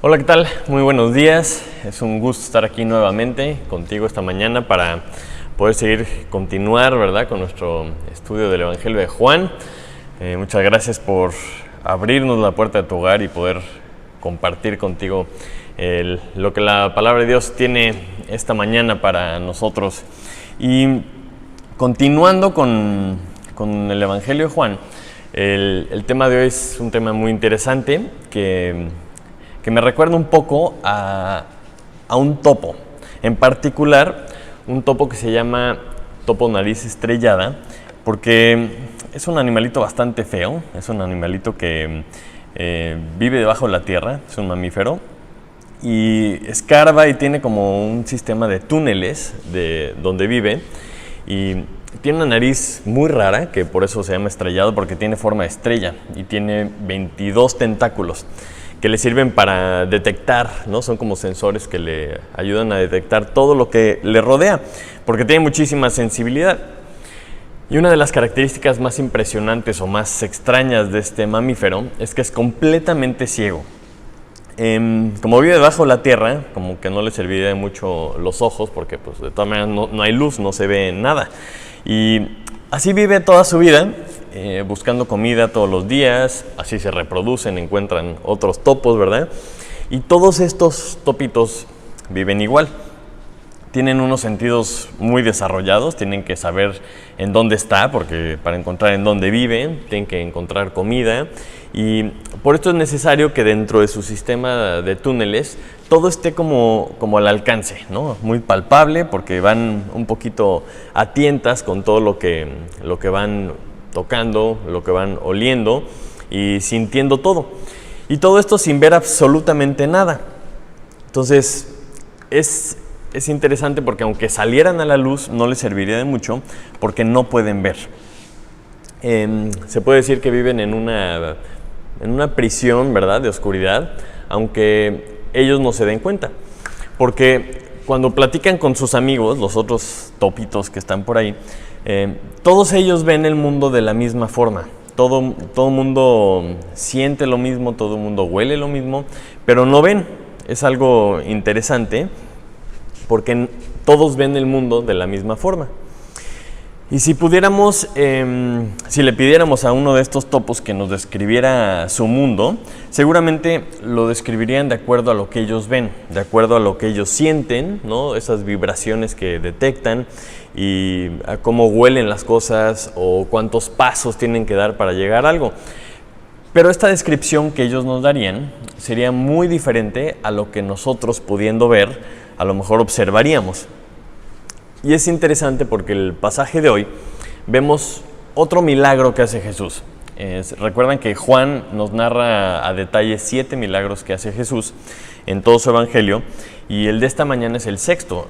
Hola, ¿qué tal? Muy buenos días. Es un gusto estar aquí nuevamente contigo esta mañana para poder continuar, ¿verdad?, con nuestro estudio del Evangelio de Juan. Muchas gracias por abrirnos la puerta de tu hogar y poder compartir contigo lo que la palabra de Dios tiene esta mañana para nosotros. Y continuando con el Evangelio de Juan, el tema de hoy es un tema muy interesante que me recuerda un poco a un topo, en particular un topo que se llama topo nariz estrellada, porque es un animalito bastante feo, es un animalito que vive debajo de la tierra, es un mamífero, y escarba y tiene como un sistema de túneles de donde vive, y tiene una nariz muy rara, que por eso se llama estrellado, porque tiene forma de estrella, y tiene 22 tentáculos, que le sirven para detectar, ¿no? Son como sensores que le ayudan a detectar todo lo que le rodea, porque tiene muchísima sensibilidad. Y una de las características más impresionantes o más extrañas de este mamífero es que es completamente ciego. Como vive debajo de la tierra, como que no le serviría de mucho los ojos, porque pues, de todas maneras no hay luz, no se ve nada. Y así vive toda su vida, buscando comida todos los días, así se reproducen, encuentran otros topos, ¿verdad? Y todos estos topitos viven igual. Tienen unos sentidos muy desarrollados, tienen que saber en dónde está, porque para encontrar en dónde vive, tienen que encontrar comida. Y por esto es necesario que dentro de su sistema de túneles todo esté como al alcance, ¿no? Muy palpable, porque van un poquito a tientas con todo lo que van tocando, lo que van oliendo y sintiendo todo. Y todo esto sin ver absolutamente nada. Entonces, es interesante porque aunque salieran a la luz no les serviría de mucho porque no pueden ver. Se puede decir que viven en una prisión, ¿verdad?, de oscuridad, aunque ellos no se den cuenta. Porque cuando platican con sus amigos, los otros topitos que están por ahí, todos ellos ven el mundo de la misma forma. Todo mundo siente lo mismo, todo mundo huele lo mismo, pero no ven. Es algo interesante porque todos ven el mundo de la misma forma. Y si pudiéramos, si le pidiéramos a uno de estos topos que nos describiera su mundo, seguramente lo describirían de acuerdo a lo que ellos ven, de acuerdo a lo que ellos sienten, ¿no? Esas vibraciones que detectan y a cómo huelen las cosas o cuántos pasos tienen que dar para llegar a algo. Pero esta descripción que ellos nos darían sería muy diferente a lo que nosotros, pudiendo ver, a lo mejor observaríamos. Y es interesante porque el pasaje de hoy vemos otro milagro que hace Jesús. Recuerdan que Juan nos narra a detalle 7 milagros que hace Jesús en todo su evangelio, y el de esta mañana es el sexto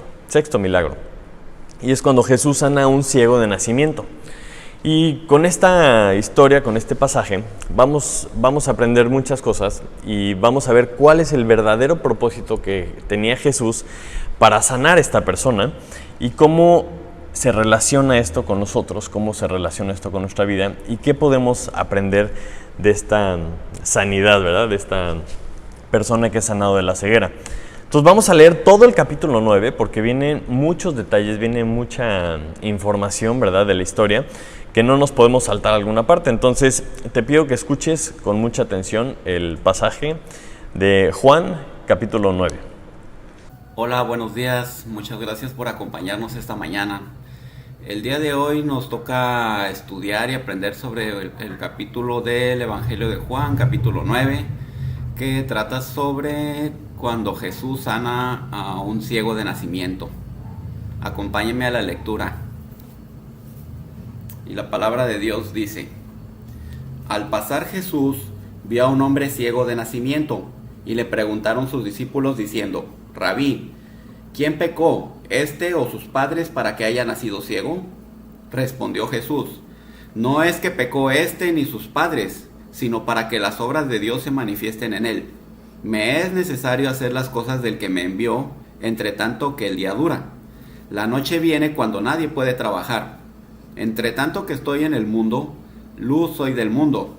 milagro. Y es cuando Jesús sana a un ciego de nacimiento. Y con esta historia, con este pasaje, vamos a aprender muchas cosas y vamos a ver cuál es el verdadero propósito que tenía Jesús para sanar a esta persona y cómo se relaciona esto con nosotros, cómo se relaciona esto con nuestra vida y qué podemos aprender de esta sanidad, ¿verdad?, de esta persona que es sanado de la ceguera. Entonces vamos a leer todo el capítulo 9 porque vienen muchos detalles, viene mucha información, ¿verdad?, de la historia, que no nos podemos saltar alguna parte. Entonces te pido que escuches con mucha atención el pasaje de Juan, capítulo 9. Hola, buenos días. Muchas gracias por acompañarnos esta mañana. El día de hoy nos toca estudiar y aprender sobre el capítulo del Evangelio de Juan, capítulo 9, que trata sobre cuando Jesús sana a un ciego de nacimiento. Acompáñenme a la lectura. Y la palabra de Dios dice: Al pasar Jesús vio a un hombre ciego de nacimiento, y le preguntaron sus discípulos diciendo: Rabí, ¿quién pecó, este o sus padres, para que haya nacido ciego? Respondió Jesús: No es que pecó este ni sus padres, sino para que las obras de Dios se manifiesten en él. Me es necesario hacer las cosas del que me envió, entre tanto que el día dura. La noche viene cuando nadie puede trabajar. Entre tanto que estoy en el mundo, luz soy del mundo.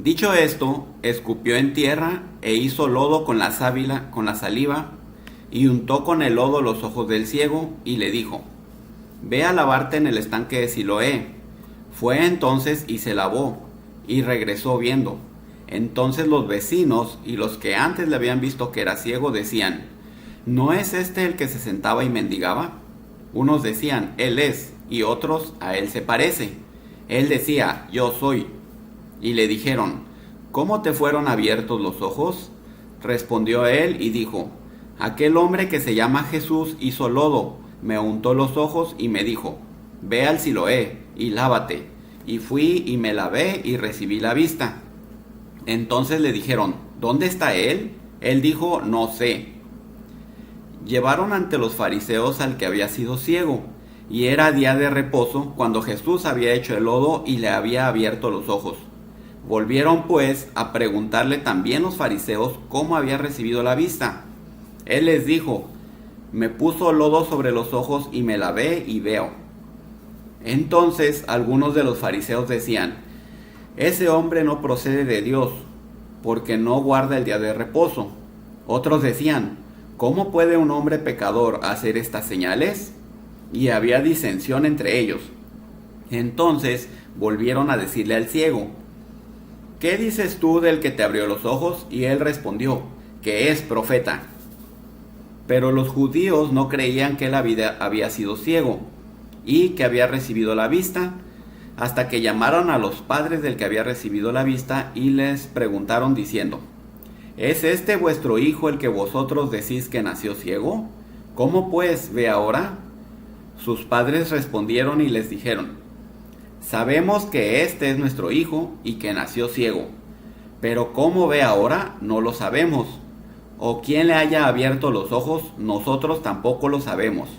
Dicho esto, escupió en tierra e hizo lodo con la saliva, y untó con el lodo los ojos del ciego, y le dijo: Ve a lavarte en el estanque de Siloé. Fue entonces y se lavó, y regresó viendo. Entonces los vecinos y los que antes le habían visto que era ciego decían: ¿No es este el que se sentaba y mendigaba? Unos decían: Él es, y otros: A él se parece. Él decía: Yo soy. Y le dijeron: ¿Cómo te fueron abiertos los ojos? Respondió él y dijo: Aquel hombre que se llama Jesús hizo lodo, me untó los ojos y me dijo: Ve al Siloé y lávate. Y fui y me lavé y recibí la vista. Entonces le dijeron: ¿Dónde está él? Él dijo: No sé. Llevaron ante los fariseos al que había sido ciego, y era día de reposo cuando Jesús había hecho el lodo y le había abierto los ojos. Volvieron pues a preguntarle también los fariseos cómo había recibido la vista. Él les dijo: Me puso lodo sobre los ojos y me lavé y veo. Entonces algunos de los fariseos decían: Ese hombre no procede de Dios, porque no guarda el día de reposo. Otros decían: ¿Cómo puede un hombre pecador hacer estas señales? Y había disensión entre ellos. Entonces volvieron a decirle al ciego: ¿Qué dices tú del que te abrió los ojos? Y él respondió: que es profeta. Pero los judíos no creían que él había sido ciego y que había recibido la vista, hasta que llamaron a los padres del que había recibido la vista y les preguntaron diciendo: ¿Es este vuestro hijo el que vosotros decís que nació ciego? ¿Cómo pues ve ahora? Sus padres respondieron y les dijeron: Sabemos que este es nuestro hijo y que nació ciego, pero cómo ve ahora no lo sabemos, o quién le haya abierto los ojos nosotros tampoco lo sabemos.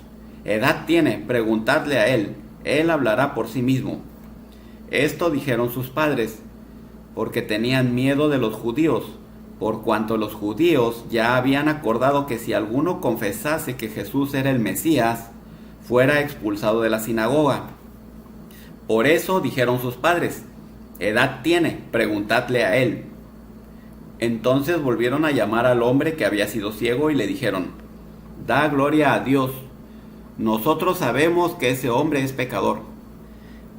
Edad tiene, preguntadle a él hablará por sí mismo. Esto dijeron sus padres, porque tenían miedo de los judíos, por cuanto los judíos ya habían acordado que si alguno confesase que Jesús era el Mesías, fuera expulsado de la sinagoga. Por eso dijeron sus padres: Edad tiene, preguntadle a él. Entonces volvieron a llamar al hombre que había sido ciego y le dijeron: Da gloria a Dios, nosotros sabemos que ese hombre es pecador.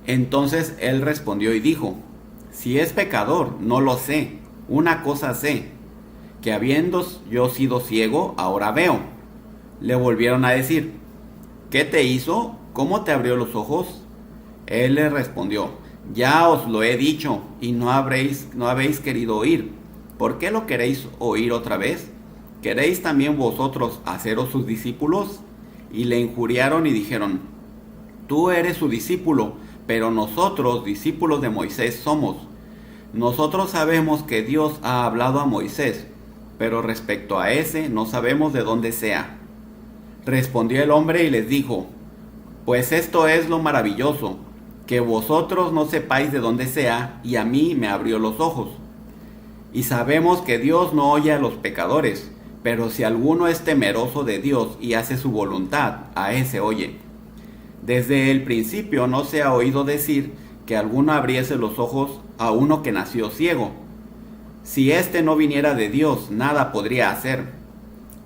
Entonces él respondió y dijo: Si es pecador, no lo sé. Una cosa sé, que habiendo yo sido ciego, ahora veo. Le volvieron a decir: ¿Qué te hizo? ¿Cómo te abrió los ojos? Él le respondió: Ya os lo he dicho, y no habéis querido oír. ¿Por qué lo queréis oír otra vez? ¿Queréis también vosotros haceros sus discípulos? Y le injuriaron y dijeron: Tú eres su discípulo, pero nosotros discípulos de Moisés somos. Nosotros sabemos que Dios ha hablado a Moisés, pero respecto a ese no sabemos de dónde sea. Respondió el hombre y les dijo: Pues esto es lo maravilloso, que vosotros no sepáis de dónde sea, y a mí me abrió los ojos. Y sabemos que Dios no oye a los pecadores, pero si alguno es temeroso de Dios y hace su voluntad, a ese oye. Desde el principio no se ha oído decir que alguno abriese los ojos a uno que nació ciego. Si éste no viniera de Dios, nada podría hacer.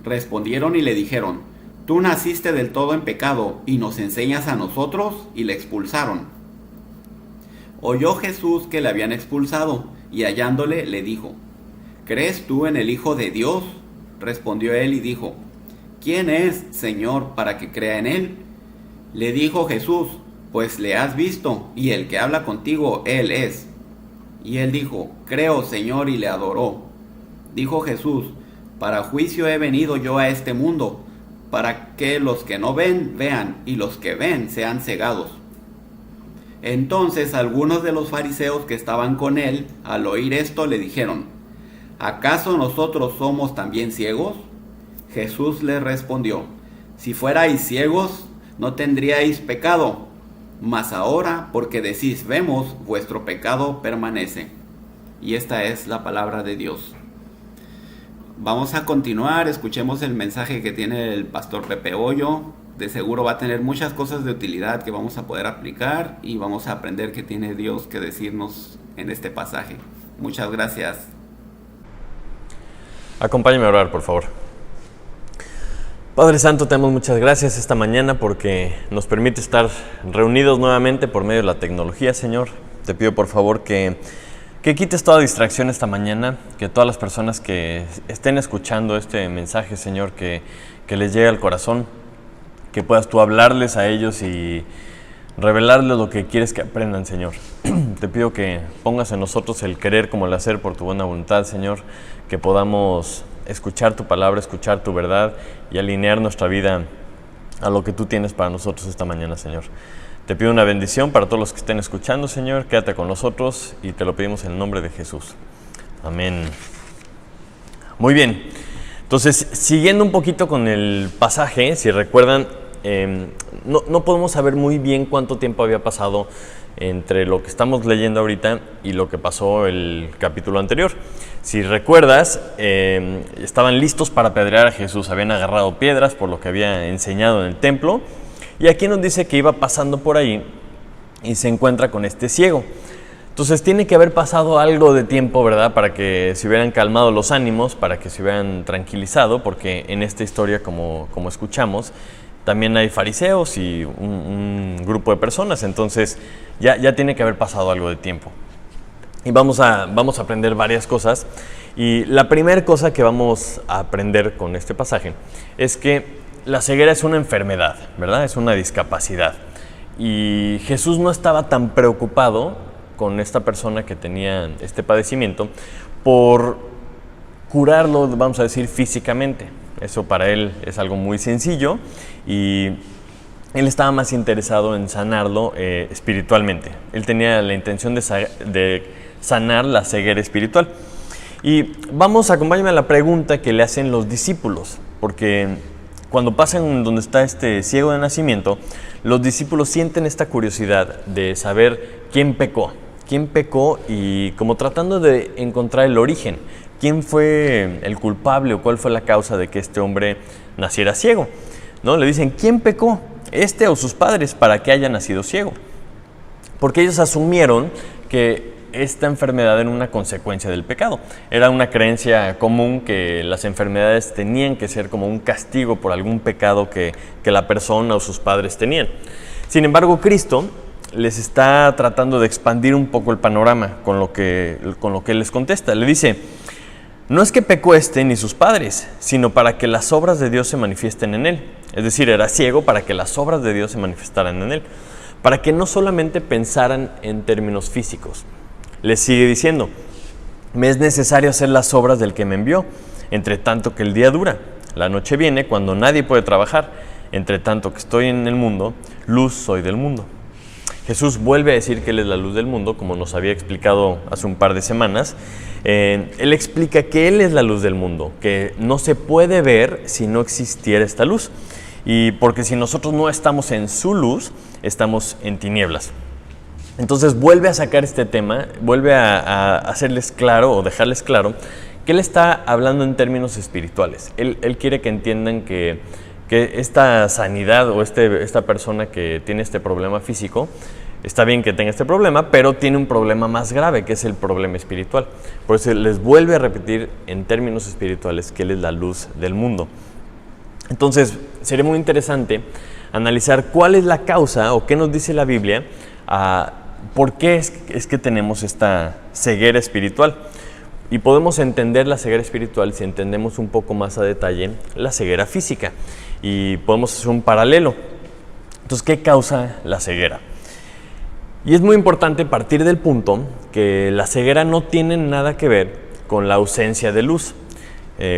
Respondieron y le dijeron: Tú naciste del todo en pecado y nos enseñas a nosotros, y le expulsaron. Oyó Jesús que le habían expulsado, y hallándole le dijo: ¿Crees tú en el Hijo de Dios? Respondió él y dijo: ¿Quién es, Señor, para que crea en él? Le dijo Jesús: Pues le has visto, y el que habla contigo, él es. Y él dijo: Creo, Señor, y le adoró. Dijo Jesús: Para juicio he venido yo a este mundo, para que los que no ven, vean, y los que ven sean cegados. Entonces algunos de los fariseos que estaban con él, al oír esto, le dijeron: ¿Acaso nosotros somos también ciegos? Jesús les respondió: Si fuerais ciegos, no tendríais pecado, mas ahora, porque decís vemos, vuestro pecado permanece. Y esta es la palabra de Dios. Vamos a continuar, escuchemos el mensaje que tiene el pastor Pepe Hoyo. De seguro va a tener muchas cosas de utilidad que vamos a poder aplicar y vamos a aprender qué tiene Dios que decirnos en este pasaje. Muchas gracias. Acompáñame a orar, por favor. Padre Santo, te damos muchas gracias esta mañana porque nos permite estar reunidos nuevamente por medio de la tecnología, Señor. Te pido por favor que quites toda distracción esta mañana, que todas las personas que estén escuchando este mensaje, Señor, que les llegue al corazón, que puedas tú hablarles a ellos y revelarles lo que quieres que aprendan, Señor. Te pido que pongas en nosotros el querer como el hacer por tu buena voluntad, Señor, que podamos escuchar tu palabra, escuchar tu verdad y alinear nuestra vida a lo que tú tienes para nosotros esta mañana, Señor. Te pido una bendición para todos los que estén escuchando, Señor. Quédate con nosotros y te lo pedimos en el nombre de Jesús. Amén. Muy bien. Entonces, siguiendo un poquito con el pasaje, si recuerdan, no podemos saber muy bien cuánto tiempo había pasado entre lo que estamos leyendo ahorita y lo que pasó el capítulo anterior. Si recuerdas, estaban listos para apedrear a Jesús, habían agarrado piedras por lo que había enseñado en el templo, y aquí nos dice que iba pasando por ahí y se encuentra con este ciego. Entonces tiene que haber pasado algo de tiempo, ¿verdad?, para que se hubieran calmado los ánimos, para que se hubieran tranquilizado, porque en esta historia, como escuchamos, también hay fariseos y un grupo de personas, entonces ya tiene que haber pasado algo de tiempo. Y vamos a aprender varias cosas, y la primera cosa que vamos a aprender con este pasaje es que la ceguera es una enfermedad, ¿verdad? Es una discapacidad. Y Jesús no estaba tan preocupado con esta persona que tenía este padecimiento por curarlo, vamos a decir, físicamente. Eso para él es algo muy sencillo y él estaba más interesado en sanarlo espiritualmente. Él tenía la intención de sanar la ceguera espiritual. Y acompáñame a la pregunta que le hacen los discípulos, porque cuando pasan donde está este ciego de nacimiento, los discípulos sienten esta curiosidad de saber quién pecó y como tratando de encontrar el origen, quién fue el culpable o cuál fue la causa de que este hombre naciera ciego, ¿no? Le dicen, ¿quién pecó? ¿Este o sus padres para que haya nacido ciego? Porque ellos asumieron que esta enfermedad era una consecuencia del pecado. Era una creencia común que las enfermedades tenían que ser como un castigo por algún pecado que la persona o sus padres tenían. Sin embargo, Cristo les está tratando de expandir un poco el panorama con lo que él les contesta. Le dice, no es que pecó ni sus padres, sino para que las obras de Dios se manifiesten en él. Es decir, era ciego para que las obras de Dios se manifestaran en él. Para que no solamente pensaran en términos físicos. Les sigue diciendo, me es necesario hacer las obras del que me envió, entre tanto que el día dura. La noche viene cuando nadie puede trabajar. Entre tanto que estoy en el mundo, luz soy del mundo. Jesús vuelve a decir que Él es la luz del mundo, como nos había explicado hace un par de semanas. Él explica que Él es la luz del mundo, que no se puede ver si no existiera esta luz. Y porque si nosotros no estamos en su luz, estamos en tinieblas. Entonces vuelve a sacar este tema, vuelve a hacerles claro o dejarles claro que Él está hablando en términos espirituales. Él quiere que entiendan que esta sanidad o esta persona que tiene este problema físico, está bien que tenga este problema, pero tiene un problema más grave, que es el problema espiritual. Por eso les vuelve a repetir en términos espirituales que Él es la luz del mundo. Entonces, sería muy interesante analizar cuál es la causa o qué nos dice la Biblia, por qué es que tenemos esta ceguera espiritual. Y podemos entender la ceguera espiritual si entendemos un poco más a detalle la ceguera física. Y podemos hacer un paralelo. Entonces, ¿qué causa la ceguera? Y es muy importante partir del punto que la ceguera no tiene nada que ver con la ausencia de luz.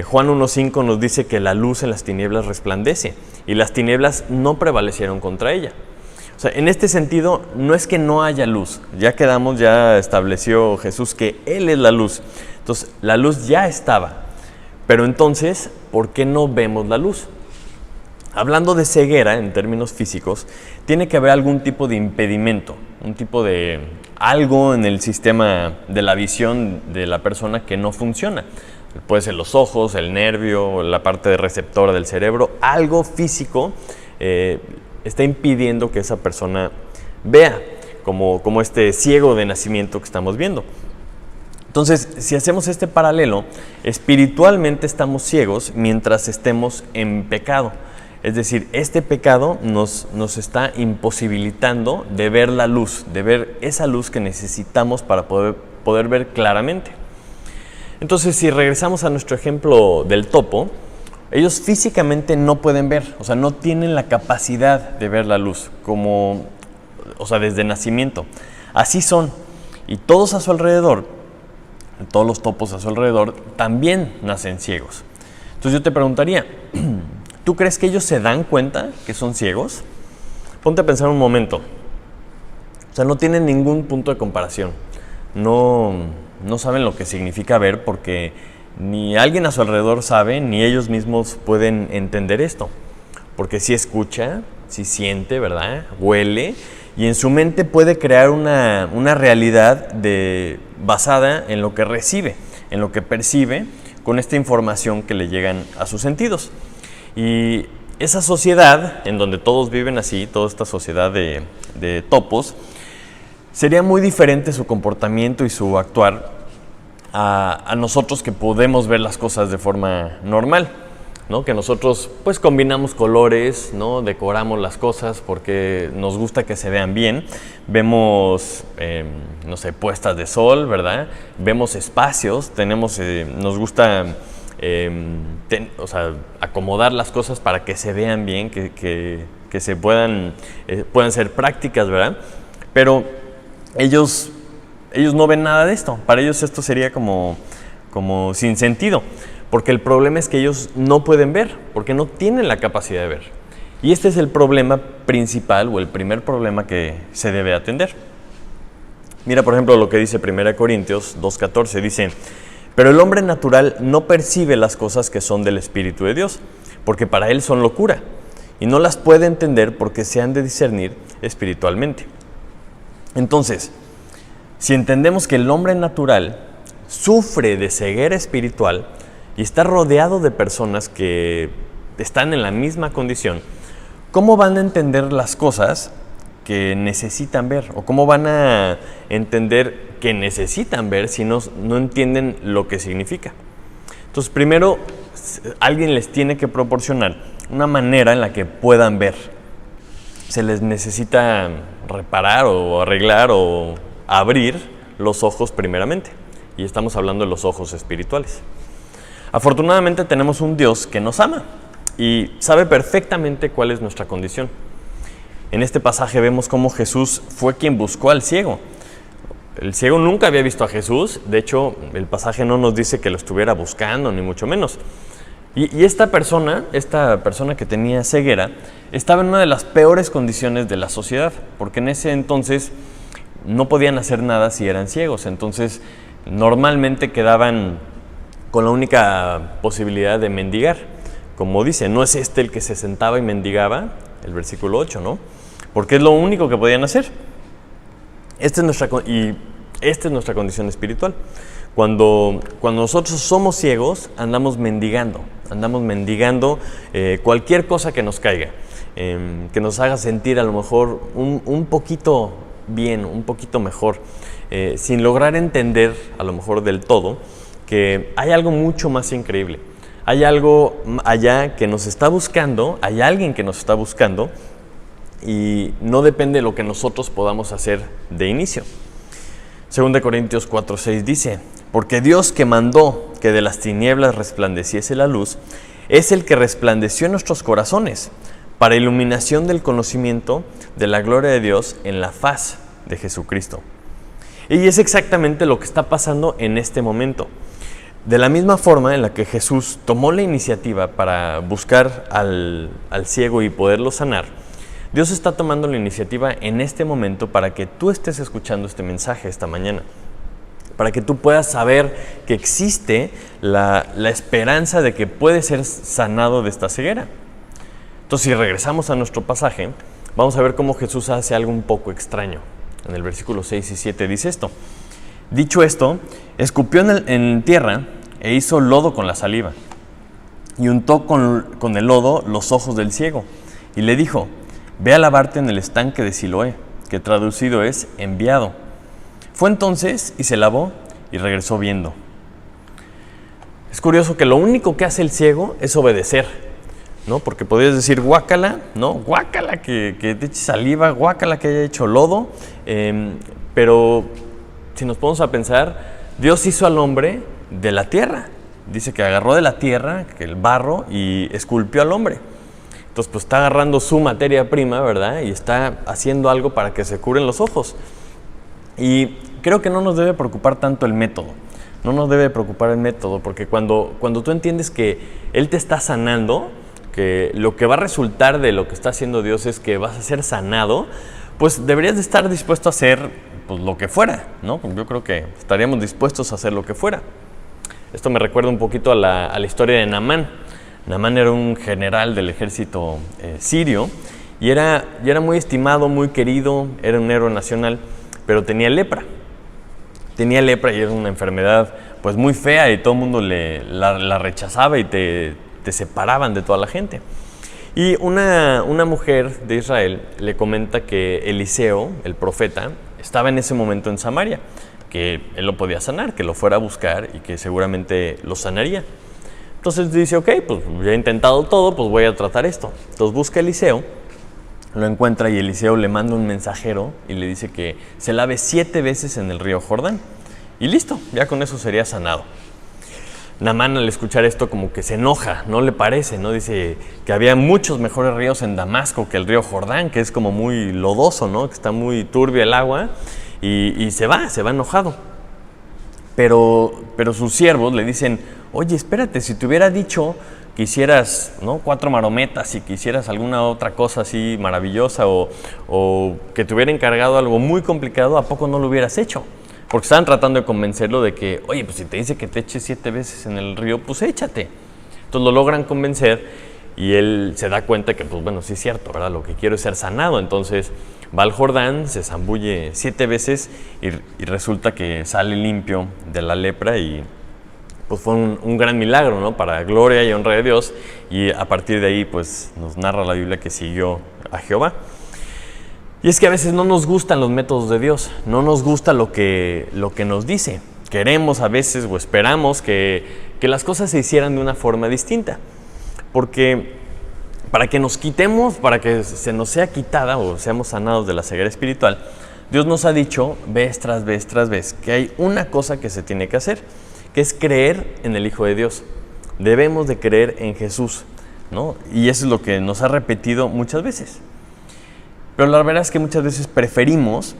Juan 1.5 nos dice que la luz en las tinieblas resplandece y las tinieblas no prevalecieron contra ella. O sea, en este sentido, no es que no haya luz. Ya estableció Jesús que Él es la luz. Entonces, la luz ya estaba. Pero entonces, ¿por qué no vemos la luz? Hablando de ceguera en términos físicos, tiene que haber algún tipo de impedimento, un tipo de algo en el sistema de la visión de la persona que no funciona. Puede ser los ojos, el nervio, la parte receptora del cerebro, algo físico está impidiendo que esa persona vea, como este ciego de nacimiento que estamos viendo. Entonces, si hacemos este paralelo, espiritualmente estamos ciegos mientras estemos en pecado. Es decir, este pecado nos está imposibilitando de ver la luz, de ver esa luz que necesitamos para poder ver claramente. Entonces, si regresamos a nuestro ejemplo del topo, ellos físicamente no pueden ver, o sea, no tienen la capacidad de ver la luz, desde nacimiento. Así son. Y todos a su alrededor, todos los topos a su alrededor, también nacen ciegos. Entonces yo te preguntaría, ¿tú crees que ellos se dan cuenta que son ciegos? Ponte a pensar un momento. O sea, no tienen ningún punto de comparación. No saben lo que significa ver porque ni alguien a su alrededor sabe, ni ellos mismos pueden entender esto. Porque sí escucha, sí siente, ¿verdad? Huele, y en su mente puede crear una realidad basada en lo que recibe, en lo que percibe con esta información que le llegan a sus sentidos. Y esa sociedad, en donde todos viven así, toda esta sociedad de topos, sería muy diferente su comportamiento y su actuar a nosotros que podemos ver las cosas de forma normal, ¿no? Que nosotros pues combinamos colores, ¿no? Decoramos las cosas porque nos gusta que se vean bien, vemos, puestas de sol, ¿verdad? Vemos espacios, nos gusta acomodar las cosas para que se vean bien, que se puedan ser prácticas, ¿verdad? Pero ellos no ven nada de esto. Para ellos esto sería como sin sentido, porque el problema es que ellos no pueden ver, porque no tienen la capacidad de ver. Y este es el problema principal o el primer problema que se debe atender. Mira, por ejemplo, lo que dice 1 Corintios 2:14, dice: pero el hombre natural no percibe las cosas que son del Espíritu de Dios, porque para él son locura, y no las puede entender porque se han de discernir espiritualmente. Entonces, si entendemos que el hombre natural sufre de ceguera espiritual y está rodeado de personas que están en la misma condición, ¿cómo van a entender las cosas que necesitan ver? ¿O cómo van a entender que necesitan ver si no entienden lo que significa? Entonces, primero, alguien les tiene que proporcionar una manera en la que puedan ver. Se les necesita reparar o arreglar o abrir los ojos primeramente. Y estamos hablando de los ojos espirituales. Afortunadamente tenemos un Dios que nos ama y sabe perfectamente cuál es nuestra condición. En este pasaje vemos cómo Jesús fue quien buscó al ciego. El ciego nunca había visto a Jesús. De hecho, el pasaje no nos dice que lo estuviera buscando, ni mucho menos. Y esta persona que tenía ceguera, estaba en una de las peores condiciones de la sociedad, porque en ese entonces no podían hacer nada si eran ciegos. Entonces, normalmente quedaban con la única posibilidad de mendigar. Como dice, no es este el que se sentaba y mendigaba, el versículo 8, ¿no? Porque es lo único que podían hacer. Esta es nuestra condición espiritual. Cuando nosotros somos ciegos, andamos mendigando cualquier cosa que nos caiga, que nos haga sentir a lo mejor un poquito bien, un poquito mejor, sin lograr entender a lo mejor del todo que hay algo mucho más increíble. Hay algo allá que nos está buscando, hay alguien que nos está buscando y no depende de lo que nosotros podamos hacer de inicio. 2 Corintios 4:6 dice: porque Dios, que mandó que de las tinieblas resplandeciese la luz, es el que resplandeció en nuestros corazones para iluminación del conocimiento de la gloria de Dios en la faz de Jesucristo. Y es exactamente lo que está pasando en este momento. De la misma forma en la que Jesús tomó la iniciativa para buscar al ciego y poderlo sanar, Dios está tomando la iniciativa en este momento para que tú estés escuchando este mensaje esta mañana, para que tú puedas saber que existe la esperanza de que puedes ser sanado de esta ceguera. Entonces, si regresamos a nuestro pasaje, vamos a ver cómo Jesús hace algo un poco extraño. En el versículo 6 y 7 dice esto: dicho esto, escupió en tierra e hizo lodo con la saliva, y untó con el lodo los ojos del ciego, y le dijo: ve a lavarte en el estanque de Siloé, que traducido es enviado. Fue entonces y se lavó, y regresó viendo. Es curioso que lo único que hace el ciego es obedecer, ¿no? Porque podrías decir guácala, ¿no? Guácala que te eche saliva, guácala que haya hecho lodo, pero si nos ponemos a pensar, Dios hizo al hombre de la tierra. Dice que agarró de la tierra, que el barro, y esculpió al hombre. Entonces, pues está agarrando su materia prima, ¿verdad? Y está haciendo algo para que se curen los ojos. Y creo que no nos debe preocupar tanto el método. No nos debe preocupar el método, porque cuando tú entiendes que Él te está sanando, que lo que va a resultar de lo que está haciendo Dios es que vas a ser sanado, pues deberías de estar dispuesto a hacer pues, lo que fuera, ¿no? Yo creo que estaríamos dispuestos a hacer lo que fuera. Esto me recuerda un poquito a la historia de Naamán. Naamán era un general del ejército sirio y era muy estimado, muy querido, era un héroe nacional, pero tenía lepra. Tenía lepra y era una enfermedad pues muy fea y todo el mundo la rechazaba y te separaban de toda la gente. Y una mujer de Israel le comenta que Eliseo, el profeta, estaba en ese momento en Samaria, que él lo podía sanar, que lo fuera a buscar y que seguramente lo sanaría. Entonces dice, ok, pues ya he intentado todo, pues voy a tratar esto. Entonces busca a Eliseo, lo encuentra y Eliseo le manda un mensajero y le dice que se lave 7 veces en el río Jordán. Y listo, ya con eso sería sanado. Naamán al escuchar esto como que se enoja, no le parece, ¿no? Dice que había muchos mejores ríos en Damasco que el río Jordán, que es como muy lodoso, ¿no? Que está muy turbia el agua y se va enojado. Pero sus siervos le dicen, oye, espérate, si te hubiera dicho que hicieras, ¿no? 4 marometas y que hicieras alguna otra cosa así maravillosa o que te hubiera encargado algo muy complicado, ¿a poco no lo hubieras hecho? Porque estaban tratando de convencerlo de que, oye, pues si te dice que te eches 7 veces en el río, pues échate. Entonces lo logran convencer y él se da cuenta que, pues bueno, sí es cierto, ¿verdad? Lo que quiero es ser sanado. Entonces va al Jordán, se zambulle 7 veces y resulta que sale limpio de la lepra y pues fue un gran milagro, ¿no? Para gloria y honra de Dios. Y a partir de ahí, pues nos narra la Biblia que siguió a Jehová. Y es que a veces no nos gustan los métodos de Dios, no nos gusta lo que nos dice. Queremos a veces o esperamos que las cosas se hicieran de una forma distinta. Porque para que nos quitemos, para que se nos sea quitada o seamos sanados de la ceguera espiritual, Dios nos ha dicho vez tras vez tras vez que hay una cosa que se tiene que hacer, que es creer en el Hijo de Dios. Debemos de creer en Jesús, ¿no? Y eso es lo que nos ha repetido muchas veces. Pero la verdad es que muchas veces preferimos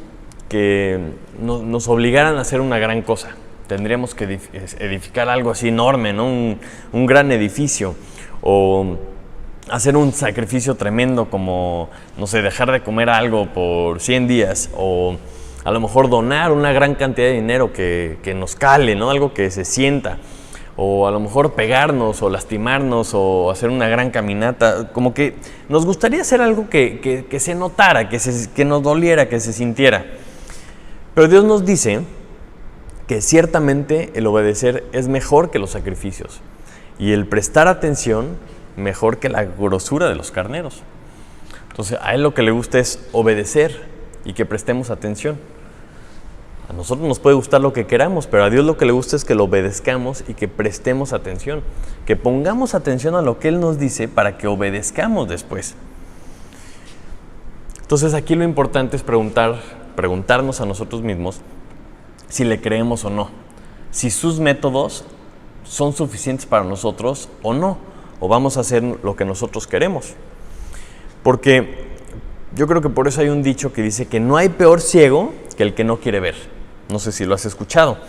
que nos obligaran a hacer una gran cosa. Tendríamos que edificar algo así enorme, ¿no? Un gran edificio. O hacer un sacrificio tremendo como, no sé, dejar de comer algo por 100 días. O a lo mejor donar una gran cantidad de dinero que nos cale, ¿no? Algo que se sienta. O a lo mejor pegarnos o lastimarnos o hacer una gran caminata. Como que nos gustaría hacer algo que se notara, que nos doliera, que se sintiera. Pero Dios nos dice que ciertamente el obedecer es mejor que los sacrificios. Y el prestar atención mejor que la grosura de los carneros. Entonces a Él lo que le gusta es obedecer y que prestemos atención. A nosotros nos puede gustar lo que queramos, pero a Dios lo que le gusta es que lo obedezcamos y que prestemos atención, que pongamos atención a lo que Él nos dice para que obedezcamos después. Entonces aquí lo importante es preguntarnos a nosotros mismos si le creemos o no, si sus métodos son suficientes para nosotros o no, o vamos a hacer lo que nosotros queremos. Porque yo creo que por eso hay un dicho que dice que no hay peor ciego que el que no quiere ver. No sé si lo has escuchado,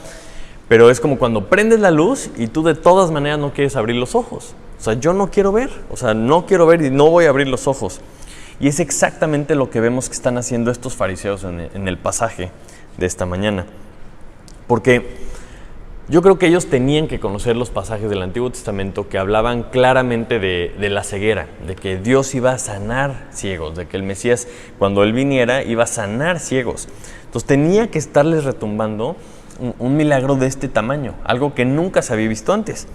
pero es como cuando prendes la luz y tú de todas maneras no quieres abrir los ojos. O sea, yo no quiero ver, no quiero ver y no voy a abrir los ojos. Y es exactamente lo que vemos que están haciendo estos fariseos en el pasaje de esta mañana. Porque yo creo que ellos tenían que conocer los pasajes del Antiguo Testamento que hablaban claramente de la ceguera, de que Dios iba a sanar ciegos, de que el Mesías, cuando Él viniera, iba a sanar ciegos. Entonces tenía que estarles retumbando un milagro de este tamaño, algo que nunca se había visto antes.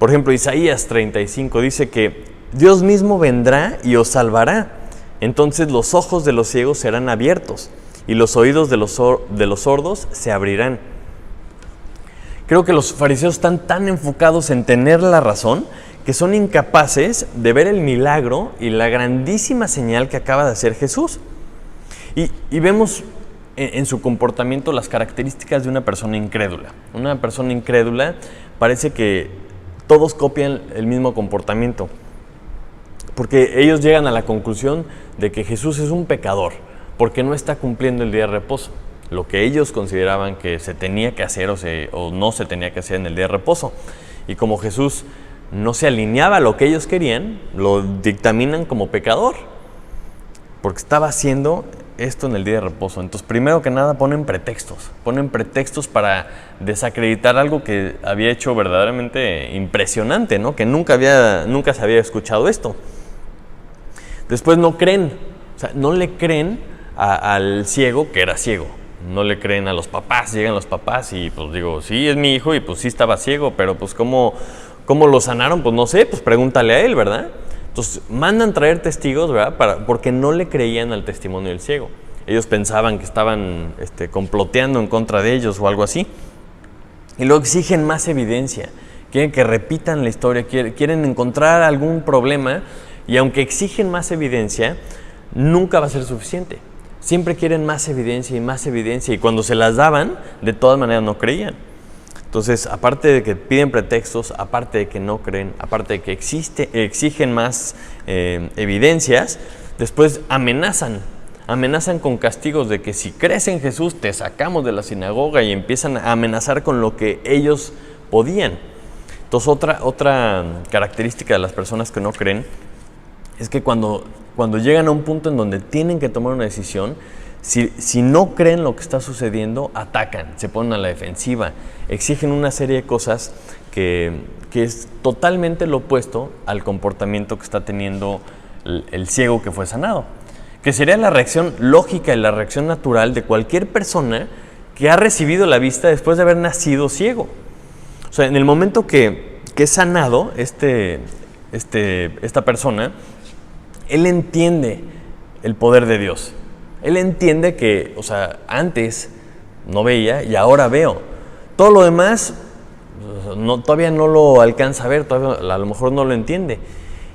Por ejemplo, Isaías 35 dice que Dios mismo vendrá y os salvará. Entonces los ojos de los ciegos serán abiertos y los oídos de los sordos se abrirán. Creo que los fariseos están tan enfocados en tener la razón que son incapaces de ver el milagro y la grandísima señal que acaba de hacer Jesús. Y vemos en su comportamiento las características de una persona incrédula. Una persona incrédula parece que todos copian el mismo comportamiento, porque ellos llegan a la conclusión de que Jesús es un pecador, porque no está cumpliendo el día de reposo, lo que ellos consideraban que se tenía que hacer o no se tenía que hacer en el día de reposo. Y como Jesús no se alineaba a lo que ellos querían, lo dictaminan como pecador, porque estaba haciendo esto en el día de reposo. Entonces, primero que nada, ponen pretextos para desacreditar algo que había hecho verdaderamente impresionante, ¿no? Que nunca se había escuchado esto. Después no creen, o sea, no le creen al ciego que era ciego. No le creen a los papás, llegan los papás y pues digo, sí, es mi hijo y pues sí estaba ciego, pero pues ¿cómo lo sanaron? Pues no sé, pues pregúntale a él, ¿verdad? Entonces mandan traer testigos, ¿verdad? Porque no le creían al testimonio del ciego. Ellos pensaban que estaban comploteando en contra de ellos o algo así. Y luego exigen más evidencia, quieren que repitan la historia, quieren encontrar algún problema, y aunque exigen más evidencia, nunca va a ser suficiente. Siempre quieren más evidencia, y cuando se las daban, de todas maneras no creían. Entonces, aparte de que piden pretextos, aparte de que no creen, aparte de que exigen más evidencias, después amenazan con castigos de que si crees en Jesús te sacamos de la sinagoga, y empiezan a amenazar con lo que ellos podían. Entonces, otra característica de las personas que no creen es que cuando llegan a un punto en donde tienen que tomar una decisión, si no creen lo que está sucediendo, atacan, se ponen a la defensiva, exigen una serie de cosas que es totalmente lo opuesto al comportamiento que está teniendo el ciego que fue sanado, que sería la reacción lógica y la reacción natural de cualquier persona que ha recibido la vista después de haber nacido ciego. O sea, en el momento que es sanado esta persona, él entiende el poder de Dios. Él entiende que, o sea, antes no veía y ahora veo. Todo lo demás todavía no lo alcanza a ver, todavía a lo mejor no lo entiende.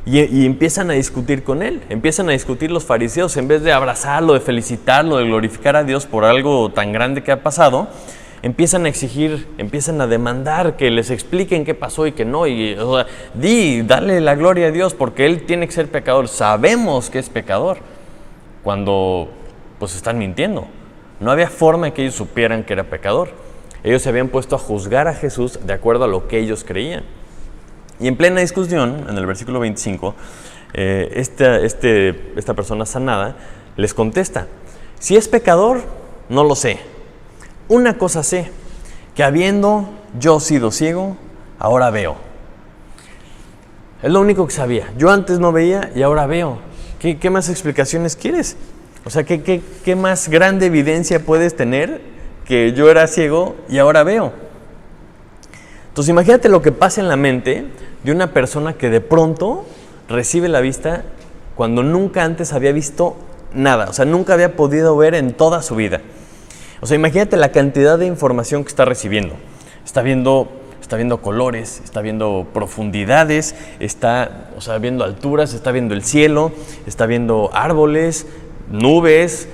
Y empiezan a discutir con él, empiezan a discutir los fariseos, en vez de abrazarlo, de felicitarlo, de glorificar a Dios por algo tan grande que ha pasado, empiezan a exigir, empiezan a demandar que les expliquen qué pasó y que no, o sea, dale la gloria a Dios porque él tiene que ser pecador. Sabemos que es pecador, cuando pues están mintiendo. No había forma de que ellos supieran que era pecador. Ellos se habían puesto a juzgar a Jesús de acuerdo a lo que ellos creían. Y en plena discusión, en el versículo 25, esta persona sanada les contesta: si es pecador, no lo sé. Una cosa sé, que habiendo yo sido ciego, ahora veo. Es lo único que sabía. Yo antes no veía y ahora veo. ¿Qué más explicaciones quieres? O sea, ¿qué más grande evidencia puedes tener que yo era ciego y ahora veo? Entonces imagínate lo que pasa en la mente de una persona que de pronto recibe la vista cuando nunca antes había visto nada. O sea, nunca había podido ver en toda su vida. O sea, imagínate la cantidad de información que está recibiendo. Está viendo colores, está viendo profundidades, está viendo alturas, está viendo el cielo, está viendo árboles, nubes,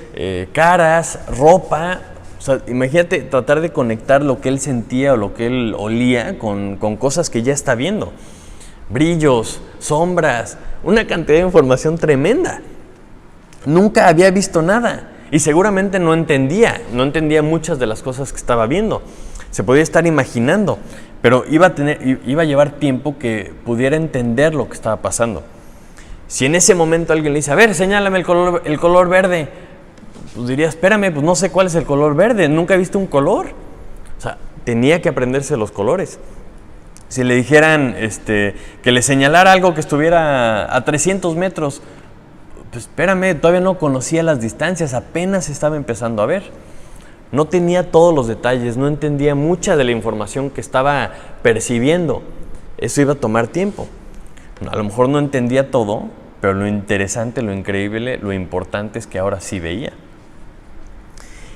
caras, ropa. O sea, imagínate tratar de conectar lo que él sentía o lo que él olía con cosas que ya está viendo. Brillos, sombras, una cantidad de información tremenda. Nunca había visto nada y seguramente no entendía muchas de las cosas que estaba viendo. Se podía estar imaginando, pero iba a llevar tiempo que pudiera entender lo que estaba pasando. Si en ese momento alguien le dice: a ver, señálame el color verde, pues diría: espérame, pues no sé cuál es el color verde, nunca he visto un color. O sea, tenía que aprenderse los colores. Si le dijeran que le señalara algo que estuviera a 300 metros, pues espérame, todavía no conocía las distancias, apenas estaba empezando a ver. No tenía todos los detalles, no entendía mucha de la información que estaba percibiendo. Eso iba a tomar tiempo. A lo mejor no entendía todo, pero lo interesante, lo increíble, lo importante es que ahora sí veía.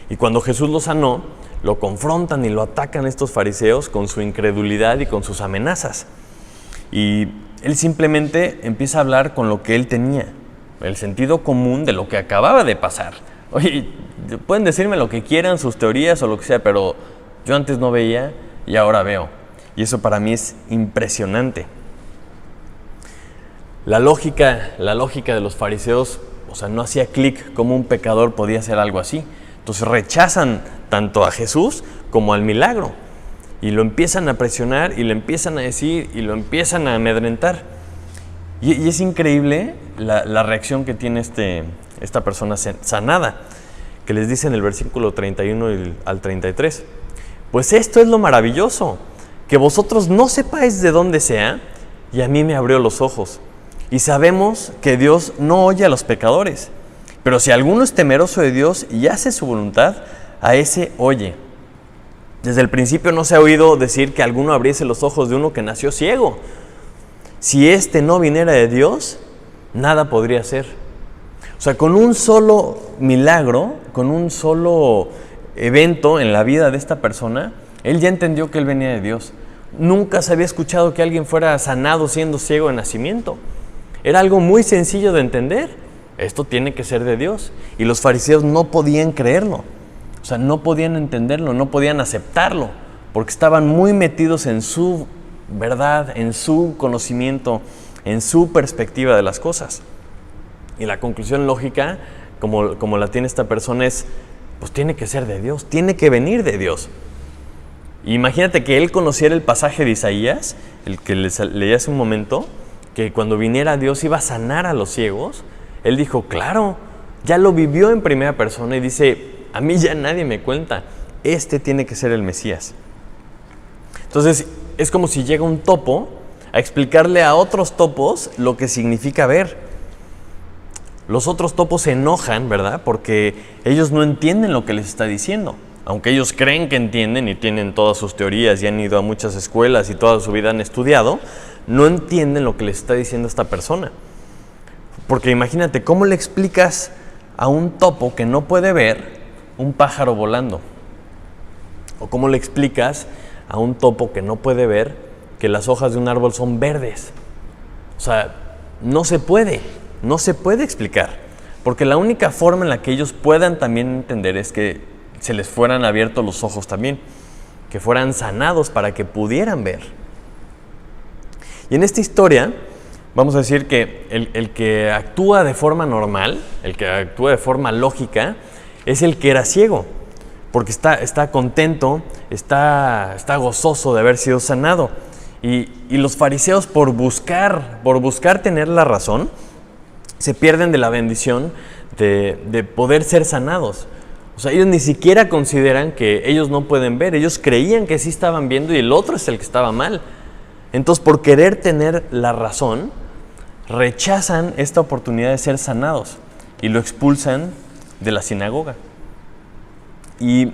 Y cuando Jesús lo sanó, lo confrontan y lo atacan estos fariseos con su incredulidad y con sus amenazas. Y él simplemente empieza a hablar con lo que él tenía, el sentido común de lo que acababa de pasar. Oye, pueden decirme lo que quieran, sus teorías o lo que sea, pero yo antes no veía y ahora veo. Y eso para mí es impresionante. La lógica de los fariseos, no hacía clic cómo un pecador podía hacer algo así. Entonces rechazan tanto a Jesús como al milagro. Y lo empiezan a presionar y le empiezan a decir y lo empiezan a amedrentar. Y es increíble la reacción que tiene esta persona sanada, que les dice en el versículo 31 al 33. Pues esto es lo maravilloso, que vosotros no sepáis de dónde sea, y a mí me abrió los ojos. Y sabemos que Dios no oye a los pecadores, pero si alguno es temeroso de Dios y hace su voluntad, a ese oye. Desde el principio no se ha oído decir que alguno abriese los ojos de uno que nació ciego. Si éste no viniera de Dios, nada podría hacer. Con un solo milagro, con un solo evento en la vida de esta persona, él ya entendió que él venía de Dios. Nunca se había escuchado que alguien fuera sanado siendo ciego de nacimiento. Era algo muy sencillo de entender. Esto tiene que ser de Dios. Y los fariseos no podían creerlo. No podían entenderlo, no podían aceptarlo, porque estaban muy metidos en su verdad, en su conocimiento, en su perspectiva de las cosas. Y la conclusión lógica, como la tiene esta persona, es, pues tiene que ser de Dios, tiene que venir de Dios. Imagínate que él conociera el pasaje de Isaías, el que leí hace un momento, que cuando viniera Dios iba a sanar a los ciegos. Él dijo, claro, ya lo vivió en primera persona y dice, a mí ya nadie me cuenta, este tiene que ser el Mesías. Entonces, es como si llega un topo a explicarle a otros topos lo que significa ver. Los otros topos se enojan, ¿verdad? Porque ellos no entienden lo que les está diciendo. Aunque ellos creen que entienden y tienen todas sus teorías y han ido a muchas escuelas y toda su vida han estudiado, no entienden lo que les está diciendo esta persona. Porque imagínate, ¿cómo le explicas a un topo que no puede ver un pájaro volando? ¿O cómo le explicas a un topo que no puede ver que las hojas de un árbol son verdes? No se puede explicar, porque la única forma en la que ellos puedan también entender es que se les fueran abiertos los ojos también, que fueran sanados para que pudieran ver. Y en esta historia vamos a decir que el que actúa de forma normal, el que actúa de forma lógica, es el que era ciego, porque está contento, está gozoso de haber sido sanado. Y los fariseos, por buscar tener la razón, se pierden de la bendición de poder ser sanados. Ellos ni siquiera consideran que ellos no pueden ver. Ellos creían que sí estaban viendo y el otro es el que estaba mal. Entonces, por querer tener la razón, rechazan esta oportunidad de ser sanados y lo expulsan de la sinagoga. Y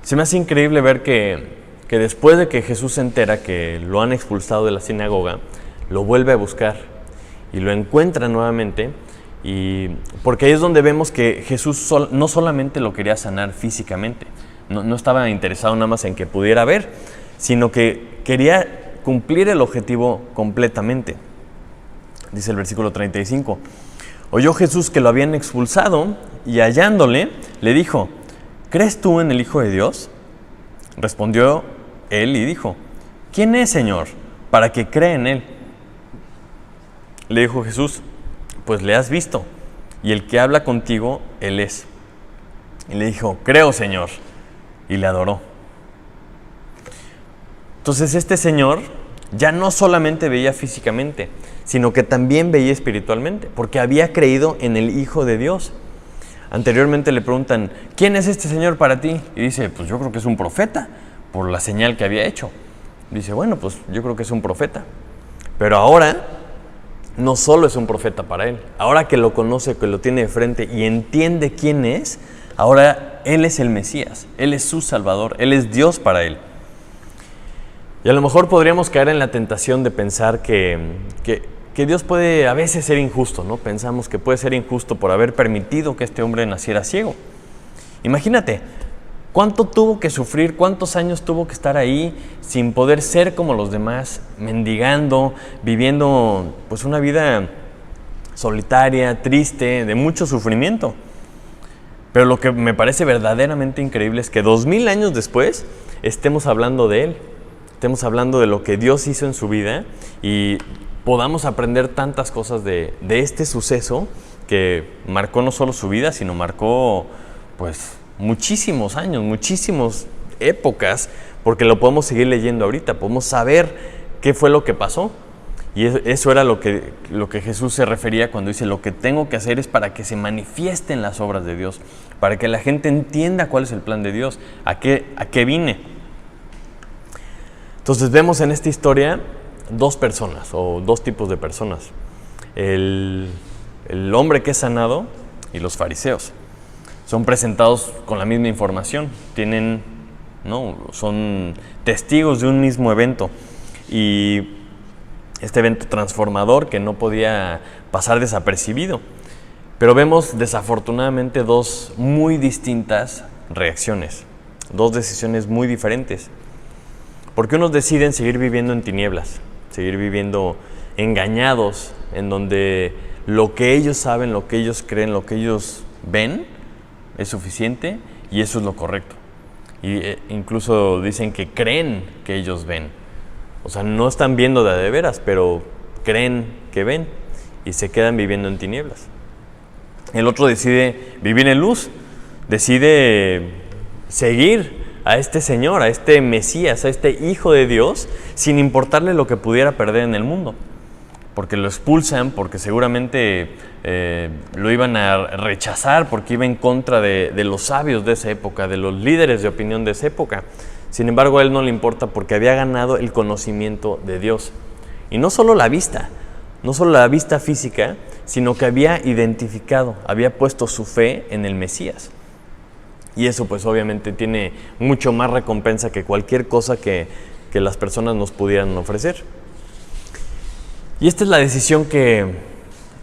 se me hace increíble ver que después de que Jesús se entera que lo han expulsado de la sinagoga, lo vuelve a buscar y lo encuentra nuevamente, y porque ahí es donde vemos que Jesús no solamente lo quería sanar físicamente, no estaba interesado nada más en que pudiera ver, sino que quería cumplir el objetivo completamente. Dice el versículo 35, oyó Jesús que lo habían expulsado y hallándole le dijo, ¿crees tú en el Hijo de Dios? Respondió él y dijo, ¿quién es, Señor, para que crea en él? Le dijo Jesús, pues le has visto, y el que habla contigo, él es. Y le dijo, creo, Señor, y le adoró. Entonces este señor ya no solamente veía físicamente, sino que también veía espiritualmente, porque había creído en el Hijo de Dios. Anteriormente le preguntan, ¿quién es este señor para ti? Y dice, pues yo creo que es un profeta, por la señal que había hecho. Dice, bueno, pues yo creo que es un profeta. Pero ahora no solo es un profeta para él, ahora que lo conoce, que lo tiene de frente y entiende quién es, ahora él es el Mesías, él es su Salvador, él es Dios para él. Y a lo mejor podríamos caer en la tentación de pensar que Dios puede a veces ser injusto, ¿no? Pensamos que puede ser injusto por haber permitido que este hombre naciera ciego. Imagínate, ¿Cuánto tuvo que sufrir? ¿Cuántos años tuvo que estar ahí sin poder ser como los demás, mendigando, viviendo pues una vida solitaria, triste, de mucho sufrimiento? Pero lo que me parece verdaderamente increíble es que 2000 años después estemos hablando de él, estemos hablando de lo que Dios hizo en su vida y podamos aprender tantas cosas de este suceso que marcó no solo su vida, sino marcó pues muchísimos años, muchísimas épocas, porque lo podemos seguir leyendo ahorita, podemos saber qué fue lo que pasó. Y eso era lo que Jesús se refería cuando dice: lo que tengo que hacer es para que se manifiesten las obras de Dios, para que la gente entienda cuál es el plan de Dios, a qué vine. Entonces vemos en esta historia dos personas o dos tipos de personas: el hombre que es sanado y los fariseos. Son presentados con la misma información, son testigos de un mismo evento, y este evento transformador que no podía pasar desapercibido. Pero vemos desafortunadamente dos muy distintas reacciones, dos decisiones muy diferentes. Porque unos deciden seguir viviendo en tinieblas, seguir viviendo engañados, en donde lo que ellos saben, lo que ellos creen, lo que ellos ven es suficiente y eso es lo correcto. Y incluso dicen que creen que ellos ven. O sea, no están viendo de veras, pero creen que ven y se quedan viviendo en tinieblas. El otro decide vivir en luz, decide seguir a este Señor, a este Mesías, a este Hijo de Dios, sin importarle lo que pudiera perder en el mundo. Porque lo expulsan, porque seguramente lo iban a rechazar, porque iba en contra de los sabios de esa época, de los líderes de opinión de esa época. Sin embargo, a él no le importa porque había ganado el conocimiento de Dios. Y no solo la vista física, sino que había identificado, había puesto su fe en el Mesías. Y eso pues obviamente tiene mucho más recompensa que cualquier cosa que las personas nos pudieran ofrecer. Y esta es la decisión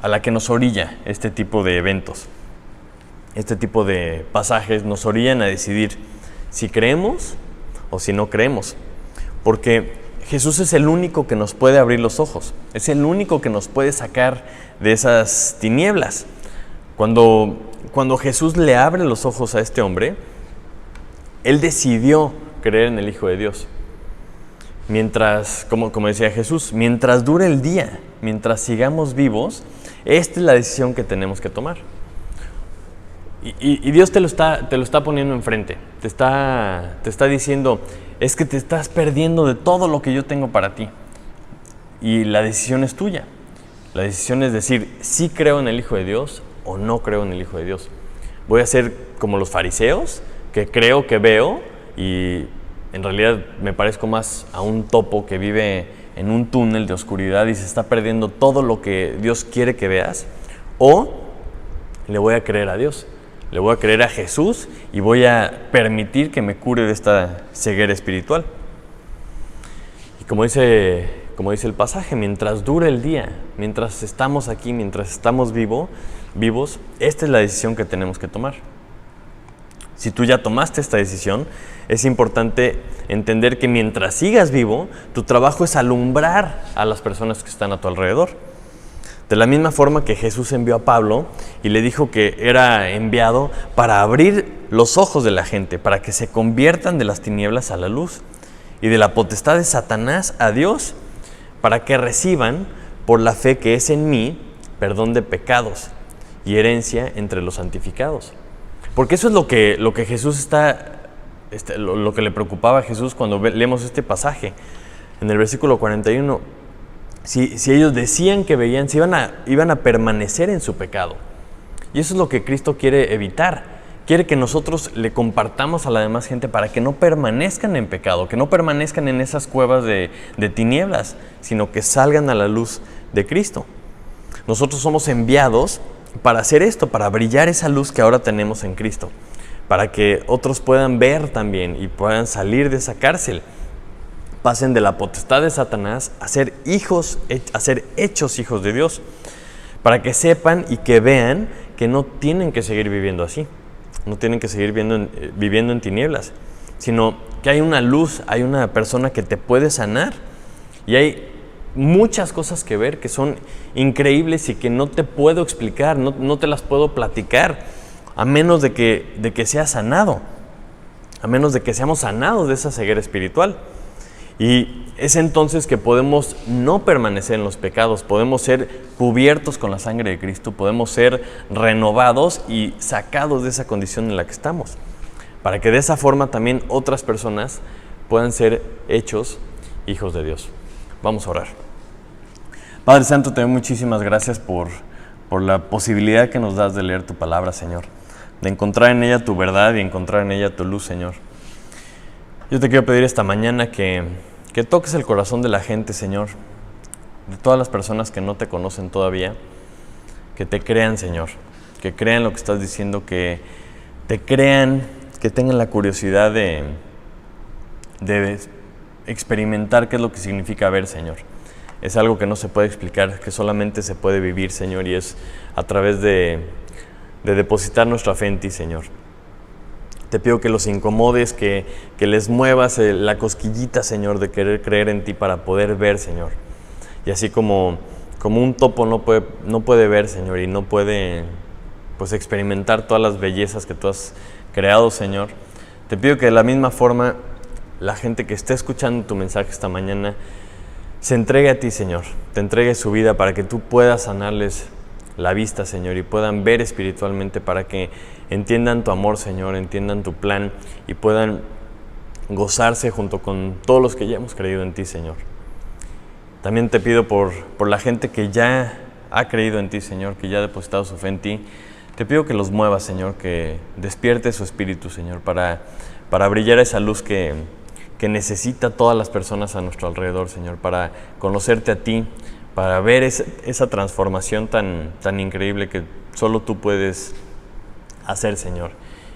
a la que nos orilla este tipo de eventos. Este tipo de pasajes nos orillan a decidir si creemos o si no creemos. Porque Jesús es el único que nos puede abrir los ojos. Es el único que nos puede sacar de esas tinieblas. Cuando Jesús le abre los ojos a este hombre, él decidió creer en el Hijo de Dios. Mientras, como decía Jesús, mientras dure el día, mientras sigamos vivos, esta es la decisión que tenemos que tomar. Y Dios te lo está poniendo enfrente, te está diciendo: es que te estás perdiendo de todo lo que yo tengo para ti. Y la decisión es tuya. La decisión es decir, sí creo en el Hijo de Dios o no creo en el Hijo de Dios. Voy a ser como los fariseos, que creo que veo, y en realidad me parezco más a un topo que vive en un túnel de oscuridad y se está perdiendo todo lo que Dios quiere que veas. O le voy a creer a Dios, le voy a creer a Jesús y voy a permitir que me cure de esta ceguera espiritual. Y como dice el pasaje, mientras dure el día, mientras estamos aquí, mientras estamos vivos, esta es la decisión que tenemos que tomar. Si tú ya tomaste esta decisión, es importante entender que mientras sigas vivo, tu trabajo es alumbrar a las personas que están a tu alrededor. De la misma forma que Jesús envió a Pablo y le dijo que era enviado para abrir los ojos de la gente, para que se conviertan de las tinieblas a la luz y de la potestad de Satanás a Dios, para que reciban, por la fe que es en mí, perdón de pecados y herencia entre los santificados. Porque eso es lo que Jesús lo que le preocupaba a Jesús cuando leemos este pasaje. En el versículo 41, si ellos decían que veían, si iban a permanecer en su pecado. Y eso es lo que Cristo quiere evitar. Quiere que nosotros le compartamos a la demás gente para que no permanezcan en pecado, que no permanezcan en esas cuevas de tinieblas, sino que salgan a la luz de Cristo. Nosotros somos enviados para hacer esto, para brillar esa luz que ahora tenemos en Cristo, para que otros puedan ver también y puedan salir de esa cárcel, pasen de la potestad de Satanás a ser hechos hijos de Dios, para que sepan y que vean que no tienen que seguir viviendo así, no tienen que seguir viviendo en tinieblas, sino que hay una luz, hay una persona que te puede sanar. Y hay muchas cosas que ver que son increíbles y que no te puedo explicar, no te las puedo platicar, a menos de que seas sanado, a menos de que seamos sanados de esa ceguera espiritual. Y es entonces que podemos no permanecer en los pecados, podemos ser cubiertos con la sangre de Cristo, podemos ser renovados y sacados de esa condición en la que estamos, para que de esa forma también otras personas puedan ser hechos hijos de Dios. Vamos a orar. Padre Santo, te doy muchísimas gracias por la posibilidad que nos das de leer tu palabra, Señor, de encontrar en ella tu verdad y encontrar en ella tu luz, Señor. Yo te quiero pedir esta mañana que toques el corazón de la gente, Señor, de todas las personas que no te conocen todavía, que te crean, Señor, que crean lo que estás diciendo, que te crean, que tengan la curiosidad de experimentar qué es lo que significa ver, Señor. Es algo que no se puede explicar, que solamente se puede vivir, Señor, y es a través de depositar nuestra fe en ti, Señor. Te pido que los incomodes, que les muevas la cosquillita, Señor, de querer creer en ti para poder ver, Señor. Y así como un topo no puede ver, Señor, y no puede pues experimentar todas las bellezas que tú has creado, Señor, te pido que de la misma forma la gente que esté escuchando tu mensaje esta mañana se entregue a ti, Señor, te entregue su vida para que tú puedas sanarles la vista, Señor, y puedan ver espiritualmente, para que entiendan tu amor, Señor, entiendan tu plan y puedan gozarse junto con todos los que ya hemos creído en ti, Señor. También te pido por la gente que ya ha creído en ti, Señor, que ya ha depositado su fe en ti. Te pido que los muevas, Señor, que despierte su espíritu, Señor, para brillar esa luz que necesita todas las personas a nuestro alrededor, Señor, para conocerte a ti, para ver esa transformación tan increíble que solo tú puedes hacer, Señor.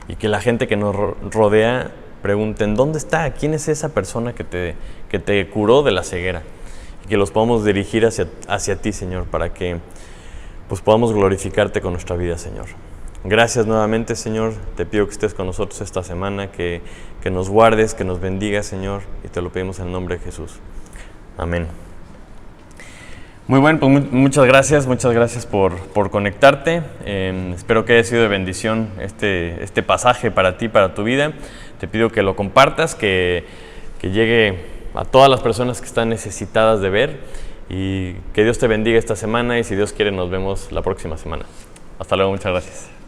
Y que la gente que nos rodea pregunten, ¿dónde está? ¿Quién es esa persona que te curó de la ceguera? Y que los podamos dirigir hacia ti, Señor, para que pues podamos glorificarte con nuestra vida, Señor. Gracias nuevamente, Señor. Te pido que estés con nosotros esta semana, que nos guardes, que nos bendigas, Señor, y te lo pedimos en el nombre de Jesús. Amén. Muy bueno, pues muchas gracias por conectarte. Espero que haya sido de bendición este pasaje para ti, para tu vida. Te pido que lo compartas, que llegue a todas las personas que están necesitadas de ver, y que Dios te bendiga esta semana, y si Dios quiere nos vemos la próxima semana. Hasta luego, muchas gracias.